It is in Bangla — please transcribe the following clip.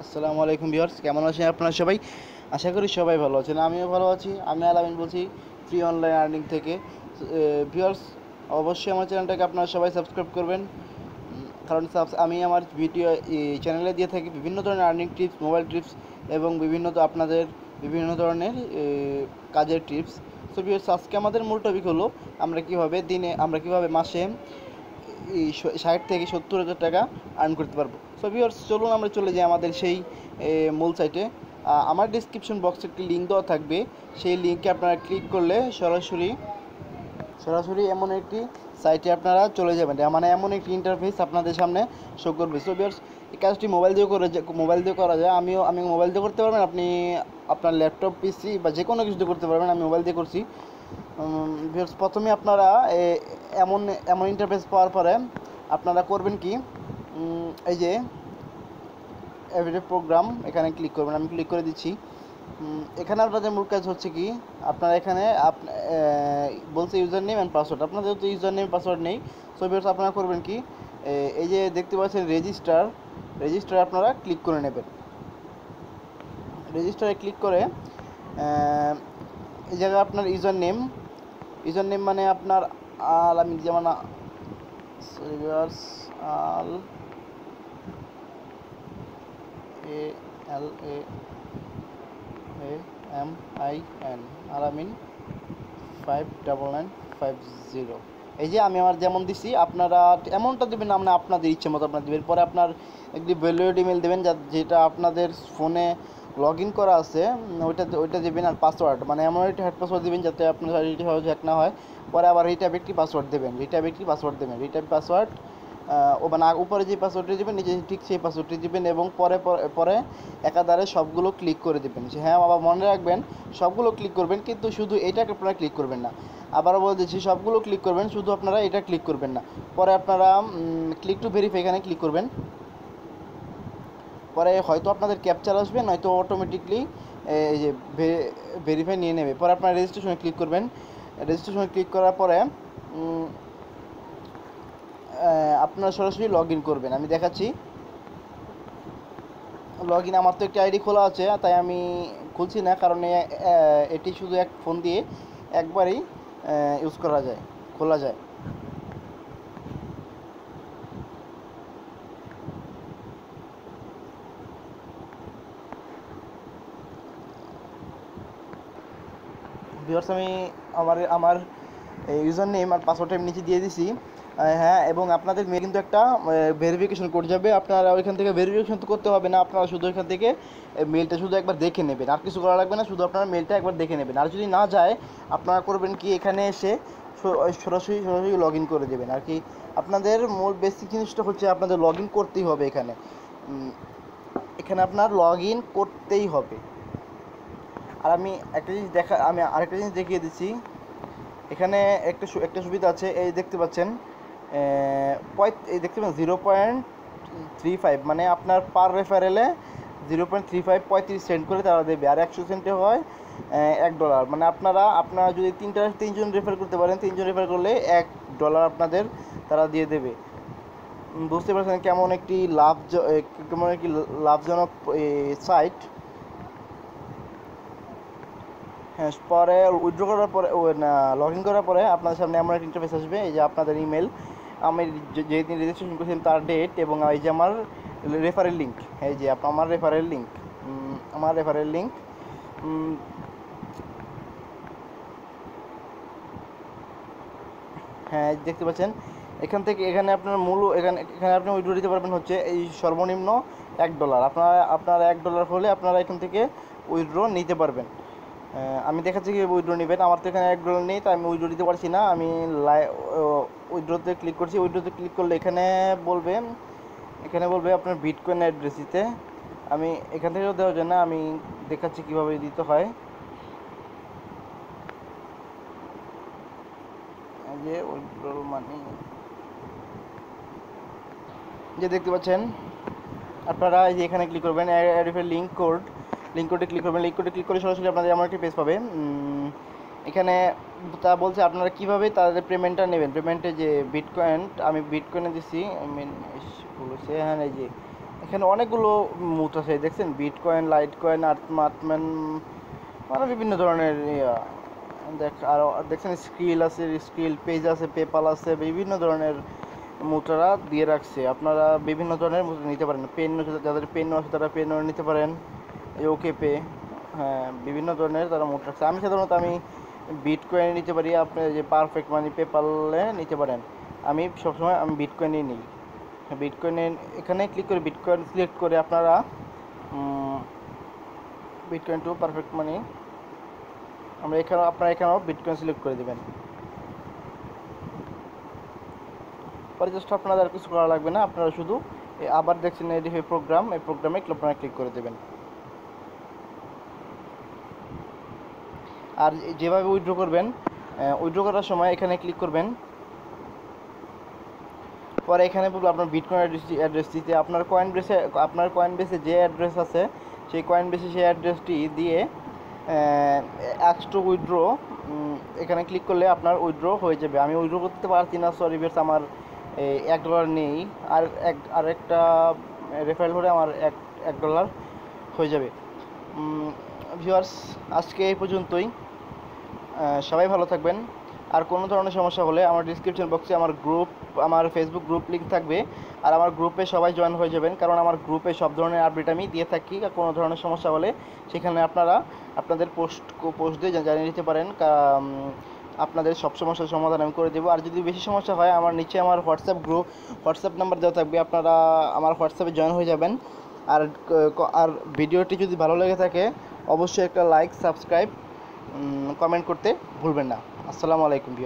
আসসালামু আলাইকুম ভিউয়ার্স, কেমন আছেন আপনারা সবাই? আশা করি সবাই ভালো আছেন। আমিও ভালো আছি। আমি আলামিন বলছি ফ্রি অনলাইন আর্নিং থেকে। ভিউয়ার্স, অবশ্যই আমার চ্যানেলটাকে আপনারা সবাই সাবস্ক্রাইব করবেন। কারণ আমি আমার ভিডিও চ্যানেলে দিয়ে থাকি বিভিন্ন ধরনের আর্নিং টিপস, মোবাইল টিপস এবং আপনাদের বিভিন্ন ধরনের কাজের টিপস। সো ভিউয়ার্স, আজকে আমাদের মূল টপিক হলো আমরা কীভাবে মাসে এই 60 থেকে 70 হাজার টাকা আর্ন করতে পারবো। সো ভিউয়ার্স, চলুন আমরা চলে যাই আমাদের সেই মূল সাইটে। আমার ডিসক্রিপশন বক্সে একটি লিঙ্ক দেওয়া থাকবে। সেই লিঙ্কে আপনারা ক্লিক করলে সরাসরি সরাসরি এমন একটি সাইটে আপনারা চলে যাবেন, মানে এমন একটি ইন্টারফেস আপনাদের সামনে শো করবে। সো ভিউয়ার্স, এই কাজটি মোবাইল দিয়ে করা যায়। আমি মোবাইল দিয়ে করতে পারবেন, আপনি আপনার ল্যাপটপ, পিসি বা যে কোনো কিছু দিয়ে করতে পারবেন। আমি মোবাইল দিয়ে করছি। ভিউয়ার্স, প্রথমে আপনারা এমন এমন ইন্টারফেস পাওয়ার পরে আপনারা করবেন কি, এই যে এভরিডে প্রোগ্রাম, এখানে ক্লিক করবেন। আমি ক্লিক করে দিচ্ছি। এখানে আপনাদের মূল কাজ হচ্ছে কি, আপনারা এখানে বলছে ইউজার নেম অ্যান্ড পাসওয়ার্ড। আপনাদের যেহেতু ইউজার নেম পাসওয়ার্ড নেই, সো ভিউয়ার্স আপনারা করবেন কি, এই যে দেখতে পাচ্ছেন রেজিস্টার আপনারা ক্লিক করে নেবেন। রেজিস্টারে ক্লিক করে এই জায়গায় আপনার ইউজার নেম মানে আপনার আলামিন, যেমন viewers Al A L A M I N, Alamin 599550। এই যে আমি আমার যেমন দিছি, আপনারা এমনটা দেবেন না, মানে আপনাদের ইচ্ছে মতো আপনার দেবেন। পরে আপনার একটি ভ্যালিড ইমেল দেবেন, যেটা আপনাদের ফোনে লগ ইন করা আছে, ওইটা দেবেন। আর পাসওয়ার্ড, মানে এমন একটা হ্যাড পাসওয়ার্ড দেবেন যাতে আপনার আইডি সহজে হ্যাক না হয়। পরে আবার রিটাইপ একটি পাসওয়ার্ড দেবেন। রিটাইপ পাসওয়ার্ড ও মানে উপরে যে পাসওয়ার্ডটি দেবেন, নিচে ঠিক সেই পাসওয়ার্ডটি দেবেন এবং পরে পরে একাধারে সবগুলো ক্লিক করে দেবেন। হ্যাঁ, আবার মনে রাখবেন সবগুলো ক্লিক করবেন, কিন্তু শুধু এটাকে আপনারা ক্লিক করবেন না। আবারও বলে দিচ্ছি, সবগুলো ক্লিক করবেন, শুধু আপনারা এটা ক্লিক করবেন না। পরে আপনারা ক্লিক টু ভেরিফাই এখানে ক্লিক করবেন। পরে হয়তো আপনাদের ক্যাপচার আসবে, নয়তো অটোমেটিকলি এই যে ভেরিফাই নিয়ে নেবে। পরে আপনারা রেজিস্ট্রেশনে ক্লিক করবেন। রেজিস্ট্রেশনে ক্লিক করার পরে আপনারা সরাসরি লগ ইন করবেন। আমি দেখাচ্ছি। লগ ইন, আমার তো একটি আইডি খোলা আছে, তাই আমি খুলছি না, কারণ এটি শুধু এক ফোন দিয়ে একবারই খোলা যায়। ভিউয়ার্স, আমি আমার ইউজার নেম আর পাসওয়ার্ডটা আমি নিচে দিয়ে দিছি। হ্যাঁ, এবং আপনাদের মেয়ে কিন্তু একটা ভেরিফিকেশন কোড যাবে। আপনারা ওইখান থেকে ভেরিফিকেশন তো করতে হবে না, আপনারা শুধু ওইখান থেকে মেলটা শুধু একবার দেখে নেবেন, আর কিছু করা লাগবে না। শুধু আপনারা মেলটা একবার দেখে নেবেন। আর যদি না যায়, আপনারা করবেন কি, এখানে এসে সরাসরি লগ ইন করে দেবেন আর কি। আপনাদের মূল বেসিক জিনিসটা হচ্ছে আপনাদের লগ ইন করতেই হবে। এখানে আপনার লগ ইন করতেই হবে। আর আমি আরেকটা জিনিস দেখিয়ে দিচ্ছি। এখানে একটা সুবিধা আছে, এই দেখতে পাচ্ছেন, এই দেখতে পাচ্ছেন 0.35, মানে আপনার পার রেফারেলে 0.35 35 সেন্ট করে তারা দেবে। আর 100 সেন্টে হয় $1। মানে আপনারা যদি তিনজন রেফার করতে পারেন, 3জন রেফার করলে $1 আপনাদের তারা দিয়ে দেবে। বুঝতে পারছেন কেমন একটি লাভজনক সাইট। হ্যাঁ, পরে উইথড্র করার পরে লগ ইন করার পরে আপনার সামনে এমন একটা ইন্টারফেস আসবে। এই যে আপনাদের ইমেল, আমি যেদিন রেজিস্ট্রেশন করেছিলাম তার ডেট, এবং এই যে আমার রেফারেল লিঙ্ক। এই যে আমার রেফারেল লিঙ্ক হ্যাঁ, দেখতে পাচ্ছেন। এখানে আপনি উইথড্র দিতে পারবেন হচ্ছে এই সর্বনিম্ন $1। আপনার $1 হলে আপনারা এখান থেকে উইথড্র নিতে পারবেন। আমি দেখাচ্ছি কি উইথড্র নেবেন। আমার তো এখানে $1 নেই, তাই আমি উইথড্র দিতে পারছি না। আমি উইথড্রতে ক্লিক করছি। উইথড্রতে ক্লিক করলে এখানে বলবে আপনার বিটকয়েন অ্যাড্রেস দিতে। আমি এখান থেকেও দেওয়ার জন্য আমি দেখাচ্ছি কীভাবে দিতে হয়। যে উইথড্র মানি, যে দেখতে পাচ্ছেন, আপনারা এই যে এখানে ক্লিক করবেন, লিঙ্ক কোডে ক্লিক করবেন। লিঙ্ক কোডে ক্লিক করে সরাসরি আপনাদের এমন একটি পেজ পাবে। এখানে তা বলছে আপনারা কীভাবে তাদের পেমেন্টটা নেবেন। পেমেন্টে যে আমি বিটকয়েনে দিচ্ছি, বলেছে হ্যাঁ, এই যে এখানে অনেকগুলো মুদ্রা আছে দেখছেন, বিটকয়েন, লাইট কয়েন, আর্টম্যান, মানে বিভিন্ন ধরনের আর দেখছেন স্কিল আছে, স্কিল পেজ আছে, পেপাল আছে, বিভিন্ন ধরনের মুদ্রা দিয়ে রাখছে। আপনারা বিভিন্ন ধরনের মুদ্রা নিতে পারেন। পেন, যাদের পেন আছে তারা পেনও নিতে পারেন, ওকে পে, হ্যাঁ বিভিন্ন ধরনের তারা মুদ্রা রাখছে। আমি সাধারণত বিটকয়েন নিতে পারি, আপনি যে পারফেক্ট মানি পেপালে নিতে পারেন। আমি সবসময় বিটকয়েনই নিই। বিটকয়েনে এখানে ক্লিক করে বিটকয়েন সিলেক্ট করে আপনারা বিটকয়েন টু পারফেক্ট মানি আপনারা এখানেও বিটকয়েন সিলেক্ট করে দেবেন। পরে জাস্ট আপনাদের আর কিছু করা লাগবে না, আপনারা শুধু আবার দেখছেন এই প্রোগ্রামে আপনারা ক্লিক করে দেবেন। আর যেভাবে উইথড্র করবেন, উইথড্র করার সময় এখানে ক্লিক করবেন, পরে এখানে বলবো আপনার বিটকয়েন অ্যাড্রেস দিতে। আপনার কয়েন বেসে যে অ্যাড্রেস আছে সেই কয়েন বেসে সেই অ্যাড্রেসটি দিয়ে অ্যাক্স টু উইথড্র এখানে ক্লিক করলে আপনার উইথড্র হয়ে যাবে। আমি উইথড্র করতে পারছি না, সরি ভিউয়ার্স, আমার $1 নেই, আর একটা রেফারেল হলে আমার $1 হয়ে যাবে। ভিউয়ার্স, আজকে এই পর্যন্তই। সবাই ভালো থাকবেন। আর কোনো ধরনের সমস্যা হলে আমার ডিসক্রিপশন বক্সে আমার ফেসবুক গ্রুপ লিঙ্ক থাকবে, আর আমার গ্রুপে সবাই জয়েন হয়ে যাবেন, কারণ আমার গ্রুপে সব ধরনের আপডেট আমি দিয়ে থাকি। আর কোনো ধরনের সমস্যা হলে সেখানে আপনারা আপনাদের পোস্ট দিয়ে জানিয়ে দিতে পারেন। আপনাদের সব সমস্যার সমাধান আমি করে দেবো। আর যদি বেশি সমস্যা হয়, আমার নিচে আমার হোয়াটসঅ্যাপ নাম্বার দেওয়া থাকবে, আপনারা আমার হোয়াটসঅ্যাপে জয়েন হয়ে যাবেন। আর ভিডিওটি যদি ভালো লেগে থাকে অবশ্যই একটা লাইক, সাবস্ক্রাইব, কমেন্ট করতে ভুলবেন না। আসসালামু আলাইকুম ভিউয়ার্স।